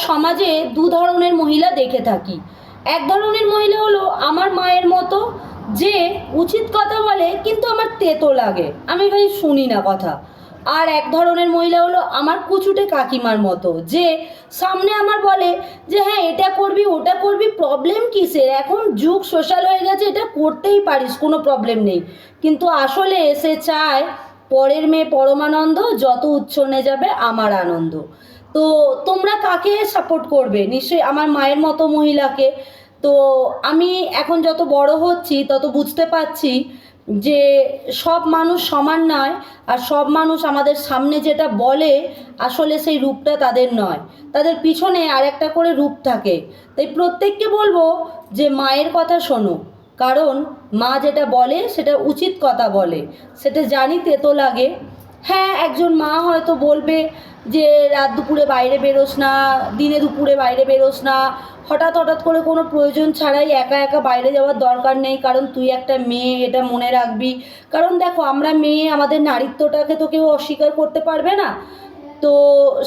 সমাজে দু ধরনের মহিলা দেখে থাকি। এক ধরনের মহিলা হলো আমার মায়ের মতো, যে উচিত কথা বলে কিন্তু আমার তেতো লাগে, আমি ভাই শুনি না কথা। আর এক ধরনের মহিলা হলো আমার কুচুটে কাকিমার মতো, যে সামনে আমার বলে যে হ্যাঁ এটা করবি ওটা করবি, প্রবলেম কিসের, এখন যুগ সোশ্যাল হয়ে গেছে, এটা করতেই পারিস, কোনো প্রবলেম নেই। কিন্তু আসলে সে চায় পরের মেয়ে পরমানন্দ, যত উচ্ছন্নে যাবে আমার আনন্দ। তো তোমরা কাকে সাপোর্ট করবে? নিশ্চয়ই আমার মায়ের মতো মহিলাকে। তো আমি এখন যত বড় হচ্ছি তত বুঝতে পারছি যে সব মানুষ সমান নয়, আর সব মানুষ আমাদের সামনে যেটা বলে আসলে সেই রূপটা তাদের নয়, তাদের পিছনে আর একটা করে রূপ থাকে। তাই প্রত্যেককে বলবো যে মায়ের কথা শোনো, কারণ মা যেটা বলে সেটা উচিত কথা বলে। সেটা জানি তেতো লাগে। হ্যাঁ, একজন মা হয়তো বলবে যে রাত দুপুরে বাইরে বেরোস না, দিনে দুপুরে বাইরে বেরোস না, হঠাৎ হঠাৎ করে কোনো প্রয়োজন ছাড়াই একা একা বাইরে যাওয়ার দরকার নেই, কারণ তুই একটা মেয়ে, এটা মনে রাখবি। কারণ দেখো, আমরা মেয়ে, আমাদের নারীত্বটাকে তো কেউ অস্বীকার করতে পারবে না। তো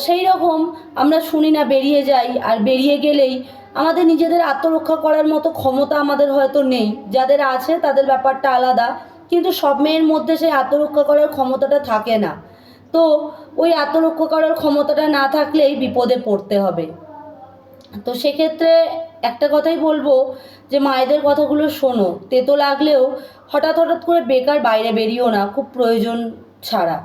সেই রকম আমরা শুনি না, বেরিয়ে যাই, আর বেরিয়ে গেলেই আমাদের নিজেদের আত্মরক্ষা করার মতো ক্ষমতা আমাদের হয়তো নেই। যাদের আছে তাদের ব্যাপারটা আলাদা, কিন্তু সব মেয়ের মধ্যে সেই আত্মরক্ষা করার ক্ষমতাটা থাকে না। তো ওই আত্মরক্ষা করার ক্ষমতাটা না থাকলেই বিপদে পড়তে হবে। তো সেক্ষেত্রে একটা কথাই বলবো যে মায়েদের কথাগুলো শোনো, তেতো লাগলেও হঠাৎ হঠাৎ করে বেকার বাইরে বেরিও না খুব প্রয়োজন ছাড়া।